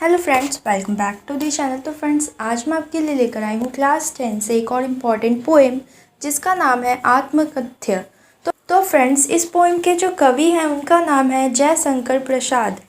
Hello friends, welcome back to the channel. तो friends, आज मैं आपके लिए लेकर आई हूँ क्लास 10 से एक और इम्पॉर्टेंट पोएम जिसका नाम है आत्मकथ्य। तो फ्रेंड्स, इस पोएम के जो कवि हैं उनका नाम है जयशंकर प्रसाद।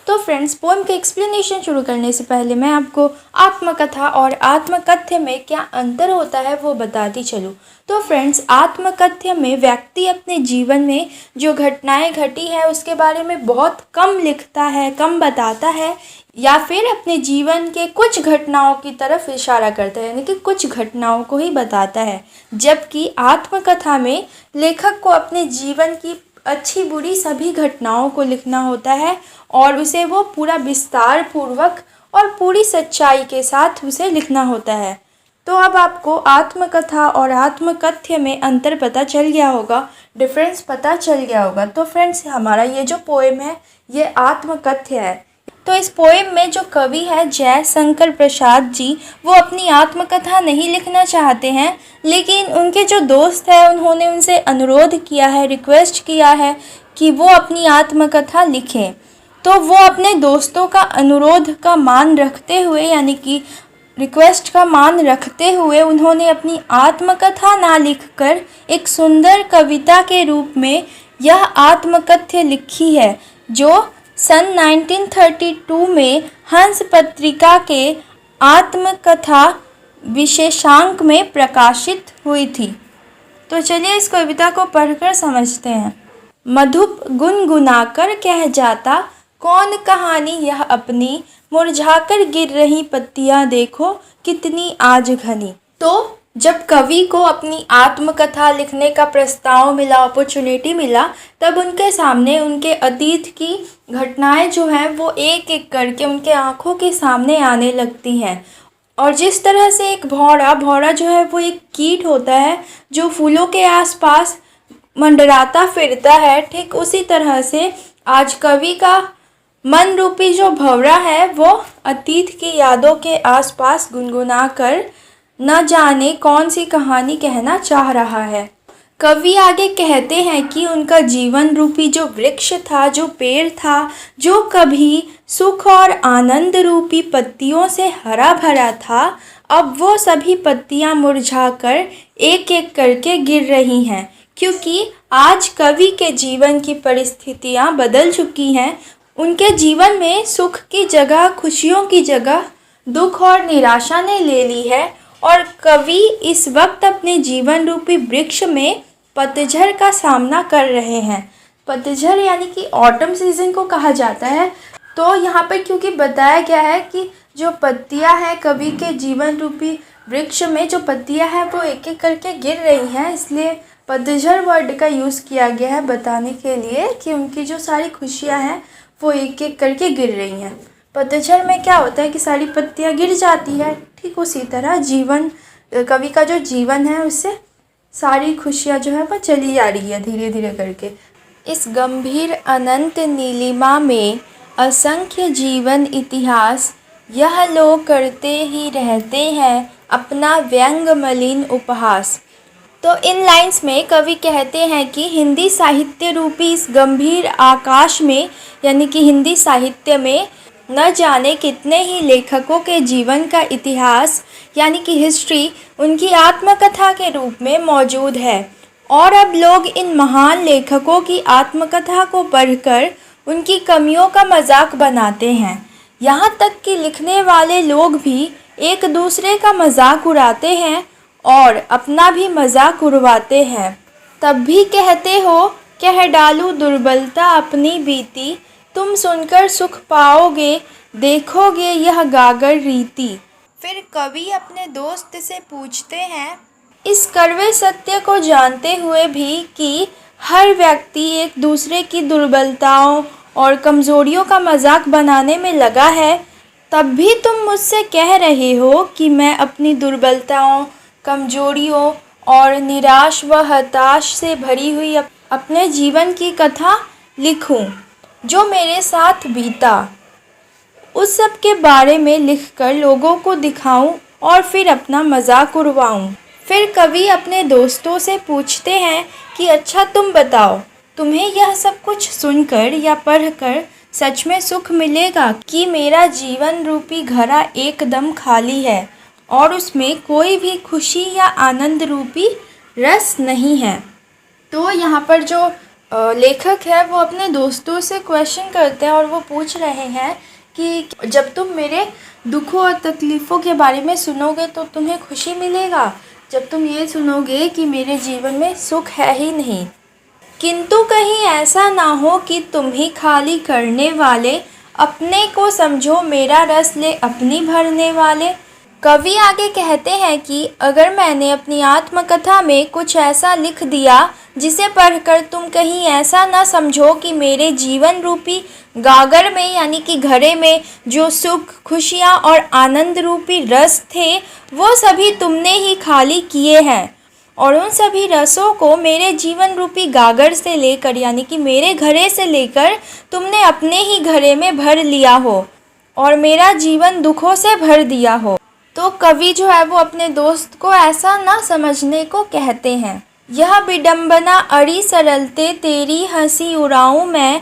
तो फ्रेंड्स, पोएम के एक्सप्लेनेशन शुरू करने से पहले मैं आपको आत्मकथा और आत्मकथ्य में क्या अंतर होता है वो बताती चलूँ। तो फ्रेंड्स, आत्मकथ्य में व्यक्ति अपने जीवन में जो घटनाएं घटी है उसके बारे में बहुत कम लिखता है, कम बताता है, या फिर अपने जीवन के कुछ घटनाओं की तरफ इशारा करता है, यानी कि कुछ घटनाओं को ही बताता है। जबकि आत्मकथा में लेखक को अपने जीवन की अच्छी बुरी सभी घटनाओं को लिखना होता है और उसे वो पूरा विस्तार पूर्वक और पूरी सच्चाई के साथ उसे लिखना होता है। तो अब आपको आत्मकथा और आत्मकथ्य में अंतर पता चल गया होगा, डिफरेंस पता चल गया होगा। तो फ्रेंड्स, हमारा ये जो पोएम है ये आत्मकथ्य है। तो इस पोएम में जो कवि है जयशंकर प्रसाद जी, वो अपनी आत्मकथा नहीं लिखना चाहते हैं, लेकिन उनके जो दोस्त हैं उन्होंने उनसे अनुरोध किया है, रिक्वेस्ट किया है कि वो अपनी आत्मकथा लिखें। तो वो अपने दोस्तों का अनुरोध का मान रखते हुए, यानी कि रिक्वेस्ट का मान रखते हुए, उन्होंने अपनी आत्मकथा ना लिखकर एक सुंदर कविता के रूप में यह आत्मकथ्य लिखी है, जो सन 1932 में हंस पत्रिका के आत्मकथा विशेषांक में प्रकाशित हुई थी। तो चलिए इस कविता को पढ़कर समझते हैं। मधुप गुनगुनाकर कह जाता कौन कहानी यह अपनी, मुरझाकर गिर रही पत्तियां देखो कितनी आज घनी। तो जब कवि को अपनी आत्मकथा लिखने का प्रस्ताव मिला, अपॉर्चुनिटी मिला, तब उनके सामने उनके अतीत की घटनाएं जो हैं वो एक एक करके उनके आंखों के सामने आने लगती हैं। और जिस तरह से एक भौरा जो है वो एक कीट होता है जो फूलों के आसपास मंडराता फिरता है, ठीक उसी तरह से आज कवि का मन रूपी जो भंवरा है वो अतीत की यादों के आसपास गुनगुना कर न जाने कौन सी कहानी कहना चाह रहा है। कवि आगे कहते हैं कि उनका जीवन रूपी जो वृक्ष था, जो पेड़ था, जो कभी सुख और आनंद रूपी पत्तियों से हरा भरा था, अब वो सभी पत्तियां मुरझाकर एक एक करके गिर रही हैं, क्योंकि आज कवि के जीवन की परिस्थितियां बदल चुकी हैं। उनके जीवन में सुख की जगह, खुशियों की जगह दुख और निराशा ने ले ली है, और कवि इस वक्त अपने जीवन रूपी वृक्ष में पतझड़ का सामना कर रहे हैं। पतझड़ यानी कि ऑटम सीजन को कहा जाता है। तो यहाँ पर क्योंकि बताया गया है कि जो पत्तियाँ हैं कवि के जीवन रूपी वृक्ष में, जो पत्तियाँ हैं वो एक एक करके गिर रही हैं, इसलिए पतझड़ वर्ड का यूज़ किया गया है बताने के लिए कि उनकी जो सारी खुशियाँ हैं वो एक एक करके गिर रही हैं। पतझड़ में क्या होता है कि सारी पत्तियां गिर जाती है, ठीक उसी तरह जीवन, कवि का जो जीवन है उससे सारी खुशियां जो है वो चली जा रही है धीरे धीरे करके। इस गंभीर अनंत नीलिमा में असंख्य जीवन इतिहास, यह लोग करते ही रहते हैं अपना व्यंग मलिन उपहास। तो इन लाइंस में कवि कहते हैं कि हिंदी साहित्य रूपी इस गंभीर आकाश में, यानी कि हिंदी साहित्य में न जाने कितने ही लेखकों के जीवन का इतिहास, यानी कि हिस्ट्री, उनकी आत्मकथा के रूप में मौजूद है। और अब लोग इन महान लेखकों की आत्मकथा को पढ़कर उनकी कमियों का मजाक बनाते हैं। यहाँ तक कि लिखने वाले लोग भी एक दूसरे का मजाक उड़ाते हैं और अपना भी मजाक उड़वाते हैं। तब भी कहते हो कह डालूं दुर्बलता अपनी बीती, तुम सुनकर सुख पाओगे देखोगे यह गागर रीति। फिर कवि अपने दोस्त से पूछते हैं, इस कड़वे सत्य को जानते हुए भी कि हर व्यक्ति एक दूसरे की दुर्बलताओं और कमज़ोरियों का मजाक बनाने में लगा है, तब भी तुम मुझसे कह रहे हो कि मैं अपनी दुर्बलताओं, कमज़ोरियों और निराश व हताश से भरी हुई अपने जीवन की कथा लिखूं, जो मेरे साथ बीता, उस सब के बारे में लिखकर लोगों को दिखाऊं और फिर अपना मजाक उड़वाऊं। फिर कवि अपने दोस्तों से पूछते हैं कि अच्छा तुम बताओ, तुम्हें यह सब कुछ सुनकर या पढ़कर सच में सुख मिलेगा कि मेरा जीवन रूपी घड़ा एकदम खाली है और उसमें कोई भी खुशी या आनंद रूपी रस नहीं है। तो यहाँ पर जो लेखक है वो अपने दोस्तों से क्वेश्चन करते हैं और वो पूछ रहे हैं कि जब तुम मेरे दुखों और तकलीफ़ों के बारे में सुनोगे तो तुम्हें खुशी मिलेगा, जब तुम ये सुनोगे कि मेरे जीवन में सुख है ही नहीं। किंतु कहीं ऐसा ना हो कि तुम ही खाली करने वाले, अपने को समझो मेरा रस ले अपनी भरने वाले। कवि आगे कहते हैं कि अगर मैंने अपनी आत्मकथा में कुछ ऐसा लिख दिया जिसे पढ़कर तुम कहीं ऐसा ना समझो कि मेरे जीवन रूपी गागर में यानी कि घड़े में जो सुख, खुशियाँ और आनंद रूपी रस थे वो सभी तुमने ही खाली किए हैं और उन सभी रसों को मेरे जीवन रूपी गागर से लेकर यानी कि मेरे घड़े से लेकर तुमने अपने ही घड़े में भर लिया हो और मेरा जीवन दुखों से भर दिया हो। तो कवि जो है वो अपने दोस्त को ऐसा ना समझने को कहते हैं। यह विडंबना अड़ी सरलते तेरी हंसी उड़ाऊं मैं,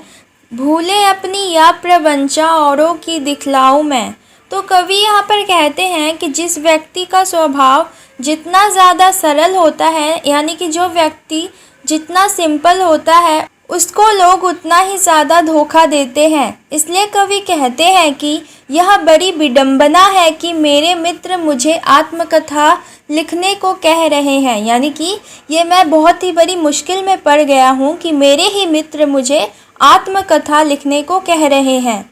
भूले अपनी या प्रवंचा औरों की दिखलाऊं मैं। तो कवि यहाँ पर कहते हैं कि जिस व्यक्ति का स्वभाव जितना ज़्यादा सरल होता है यानी कि जो व्यक्ति जितना सिंपल होता है उसको लोग उतना ही ज़्यादा धोखा देते हैं। इसलिए कवि कहते हैं कि यह बड़ी विडंबना है कि मेरे मित्र मुझे आत्मकथा लिखने को कह रहे हैं, यानी कि ये मैं बहुत ही बड़ी मुश्किल में पड़ गया हूँ कि मेरे ही मित्र मुझे आत्मकथा लिखने को कह रहे हैं।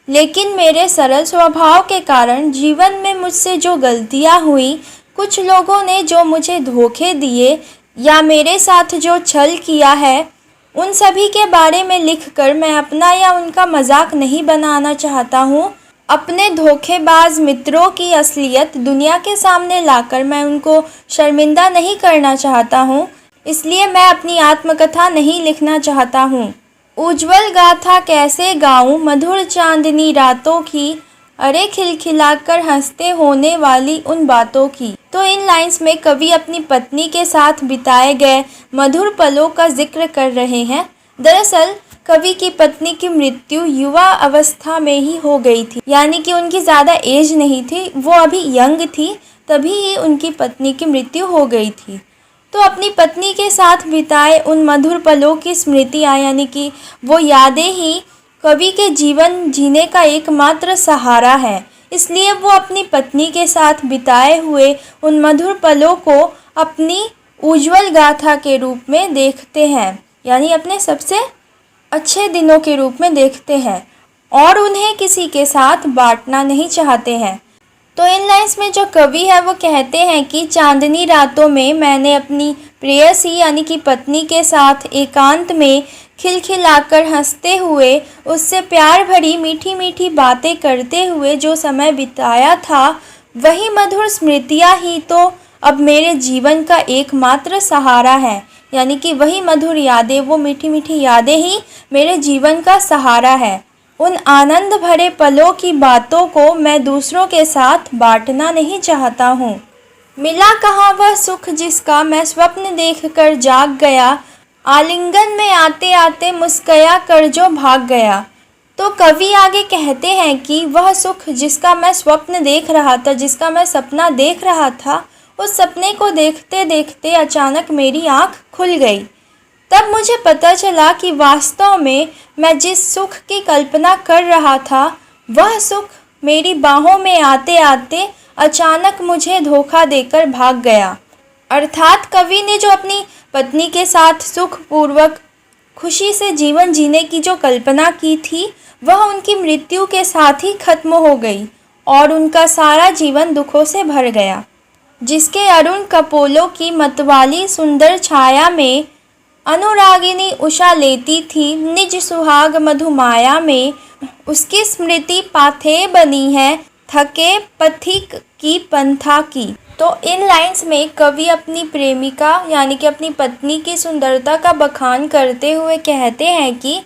लेकिन मेरे सरल स्वभाव के कारण जीवन में मुझसे जो गलतियाँ हुई, कुछ लोगों ने जो मुझे धोखे दिए या मेरे साथ जो छल किया है, उन सभी के बारे में लिखकर मैं अपना या उनका मजाक नहीं बनाना चाहता हूँ। अपने धोखेबाज मित्रों की असलियत दुनिया के सामने लाकर मैं उनको शर्मिंदा नहीं करना चाहता हूँ, इसलिए मैं अपनी आत्मकथा नहीं लिखना चाहता हूँ। उज्ज्वल गाथा कैसे गाऊं मधुर चांदनी रातों की, अरे खिलखिलाकर हंसते होने वाली उन बातों की। तो इन लाइंस में कवि अपनी पत्नी के साथ बिताए गए मधुर पलों का जिक्र कर रहे हैं। दरअसल कवि की पत्नी की मृत्यु युवा अवस्था में ही हो गई थी, यानी कि उनकी ज़्यादा एज नहीं थी, वो अभी यंग थी, तभी ही उनकी पत्नी की मृत्यु हो गई थी। तो अपनी पत्नी के साथ बिताए उन मधुर पलों की स्मृतियाँ यानी कि वो यादें ही कवि के जीवन जीने का एकमात्र सहारा है। इसलिए वो अपनी पत्नी के साथ बिताए हुए उन मधुर पलों को अपनी उज्ज्वल गाथा के रूप में देखते हैं, यानी अपने सबसे अच्छे दिनों के रूप में देखते हैं और उन्हें किसी के साथ बांटना नहीं चाहते हैं। तो इन लाइन्स में जो कवि है वो कहते हैं कि चांदनी रातों में मैंने अपनी प्रेयसी यानी कि पत्नी के साथ एकांत में खिलखिलाकर हंसते हुए उससे प्यार भरी मीठी मीठी बातें करते हुए जो समय बिताया था, वही मधुर स्मृतियाँ ही तो अब मेरे जीवन का एकमात्र सहारा है, यानी कि वही मधुर यादें, वो मीठी मीठी यादें ही मेरे जीवन का सहारा है। उन आनंद भरे पलों की बातों को मैं दूसरों के साथ बांटना नहीं चाहता हूँ। मिला कहाँ वह सुख जिसका मैं स्वप्न देखकर जाग गया, आलिंगन में आते आते मुस्कया कर जो भाग गया। तो कवि आगे कहते हैं कि वह सुख जिसका मैं स्वप्न देख रहा था, जिसका मैं सपना देख रहा था, उस सपने को देखते देखते अचानक मेरी आँख खुल गई। तब मुझे पता चला कि वास्तव में मैं जिस सुख की कल्पना कर रहा था, वह सुख मेरी बाहों में आते आते अचानक मुझे धोखा देकर भाग गया। अर्थात कवि ने जो अपनी पत्नी के साथ सुखपूर्वक खुशी से जीवन जीने की जो कल्पना की थी, वह उनकी मृत्यु के साथ ही खत्म हो गई और उनका सारा जीवन दुखों से भर गया। जिसके अरुण कपोलों की मतवाली सुंदर छाया में अनुरागिनी उषा लेती थी निज सुहाग मधुमाया में, उसकी स्मृति पाथे बनी है थके पथिक की पंथा की। तो इन लाइंस में कवि अपनी प्रेमिका यानी कि अपनी पत्नी की सुंदरता का बखान करते हुए कहते हैं कि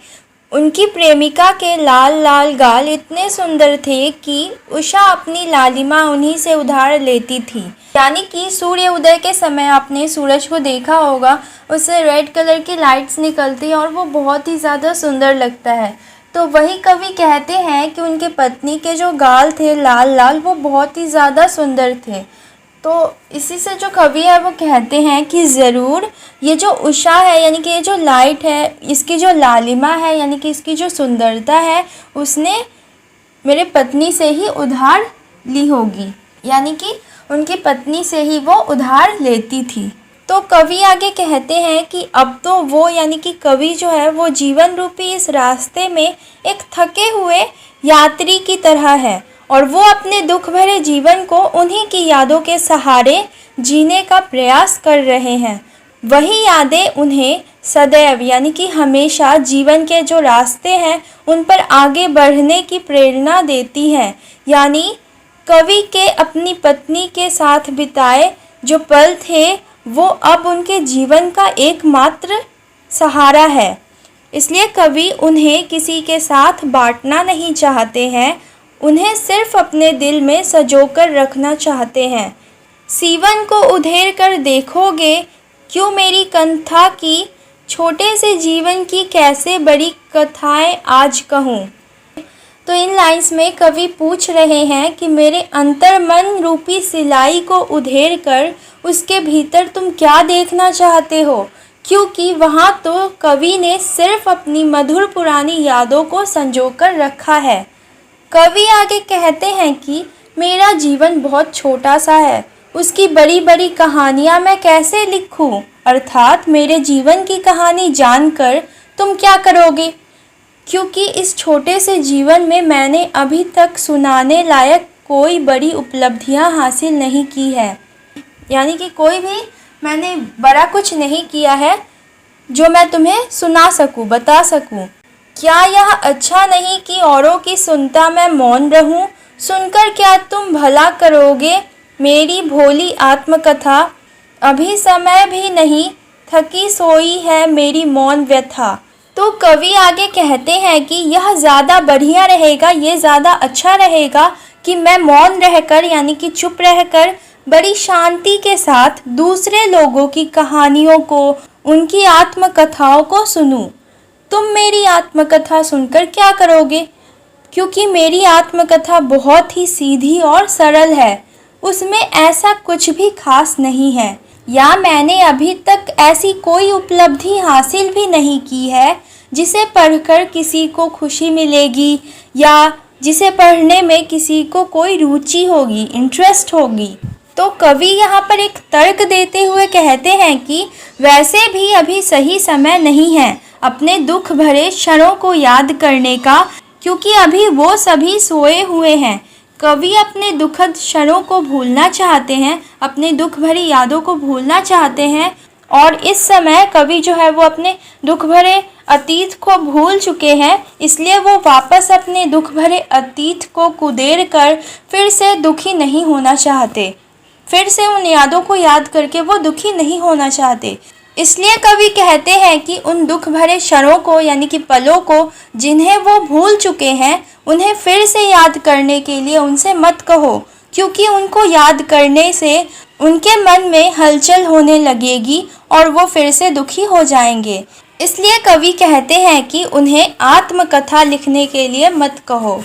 उनकी प्रेमिका के लाल लाल गाल इतने सुंदर थे कि उषा अपनी लालिमा उन्हीं से उधार लेती थी। यानी कि सूर्य उदय के समय आपने सूरज को देखा होगा, उससे रेड कलर की लाइट्स निकलती हैं और वो बहुत ही ज़्यादा सुंदर लगता है। तो वही कवि कहते हैं कि उनके पत्नी के जो गाल थे लाल लाल, वो बहुत ही ज़्यादा सुंदर थे। तो इसी से जो कवि है वो कहते हैं कि ज़रूर ये जो उषा है, यानी कि ये जो लाइट है, इसकी जो लालिमा है, यानी कि इसकी जो सुंदरता है, उसने मेरे पत्नी से ही उधार ली होगी, यानी कि उनकी पत्नी से ही वो उधार लेती थी। तो कवि आगे कहते हैं कि अब तो वो, यानी कि कवि जो है वो जीवन रूपी इस रास्ते में एक थके हुए यात्री की तरह है और वो अपने दुख भरे जीवन को उन्हीं की यादों के सहारे जीने का प्रयास कर रहे हैं। वही यादें उन्हें सदैव, यानी कि हमेशा जीवन के जो रास्ते हैं उन पर आगे बढ़ने की प्रेरणा देती हैं। यानी कवि के अपनी पत्नी के साथ बिताए जो पल थे वो अब उनके जीवन का एकमात्र सहारा है। इसलिए कवि उन्हें किसी के साथ बांटना नहीं चाहते हैं, उन्हें सिर्फ अपने दिल में संजोकर रखना चाहते हैं। सीवन को उधेड़ कर देखोगे क्यों मेरी कंथा की, छोटे से जीवन की कैसे बड़ी कथाएं आज कहूँ। तो इन लाइंस में कवि पूछ रहे हैं कि मेरे अंतर्मन रूपी सिलाई को उधेड़ कर उसके भीतर तुम क्या देखना चाहते हो, क्योंकि वहाँ तो कवि ने सिर्फ अपनी मधुर पुरानी यादों को संजोकर रखा है। कवि आगे कहते हैं कि मेरा जीवन बहुत छोटा सा है, उसकी बड़ी बड़ी कहानियाँ मैं कैसे लिखूँ, अर्थात मेरे जीवन की कहानी जानकर तुम क्या करोगे, क्योंकि इस छोटे से जीवन में मैंने अभी तक सुनाने लायक कोई बड़ी उपलब्धियां हासिल नहीं की है। यानी कि कोई भी मैंने बड़ा कुछ नहीं किया है जो मैं तुम्हें सुना सकूं, बता सकूं। क्या यह अच्छा नहीं कि औरों की सुनता मैं मौन रहूं, सुनकर क्या तुम भला करोगे मेरी भोली आत्मकथा, अभी समय भी नहीं थकी सोई है मेरी मौन व्यथा। तो कवि आगे कहते हैं कि यह ज़्यादा बढ़िया रहेगा, ये ज़्यादा अच्छा रहेगा कि मैं मौन रहकर, यानी कि चुप रहकर बड़ी शांति के साथ दूसरे लोगों की कहानियों को, उनकी आत्मकथाओं को सुनूं। तुम मेरी आत्मकथा सुनकर क्या करोगे, क्योंकि मेरी आत्मकथा बहुत ही सीधी और सरल है, उसमें ऐसा कुछ भी खास नहीं है, या मैंने अभी तक ऐसी कोई उपलब्धि हासिल भी नहीं की है जिसे पढ़कर किसी को खुशी मिलेगी या जिसे पढ़ने में किसी को कोई रुचि होगी, इंटरेस्ट होगी। तो कवि यहाँ पर एक तर्क देते हुए कहते हैं कि वैसे भी अभी सही समय नहीं है अपने दुख भरे क्षणों को याद करने का, क्योंकि अभी वो सभी सोए हुए हैं। कवि अपने दुखद क्षणों को भूलना चाहते हैं, अपने दुख भरी यादों को भूलना चाहते हैं, और इस समय कवि जो है वो अपने दुख भरे अतीत को भूल चुके हैं, इसलिए वो वापस अपने दुख भरे अतीत को कुदेर कर फिर से दुखी नहीं होना चाहते, फिर से उन यादों को याद करके वो दुखी नहीं होना चाहते। इसलिए कवि कहते हैं कि उन दुख भरे क्षणों को, यानी कि पलों को जिन्हें वो भूल चुके हैं, उन्हें फिर से याद करने के लिए उनसे मत कहो, क्योंकि उनको याद करने से उनके मन में हलचल होने लगेगी और वो फिर से दुखी हो जाएंगे। इसलिए कवि कहते हैं कि उन्हें आत्मकथा लिखने के लिए मत कहो।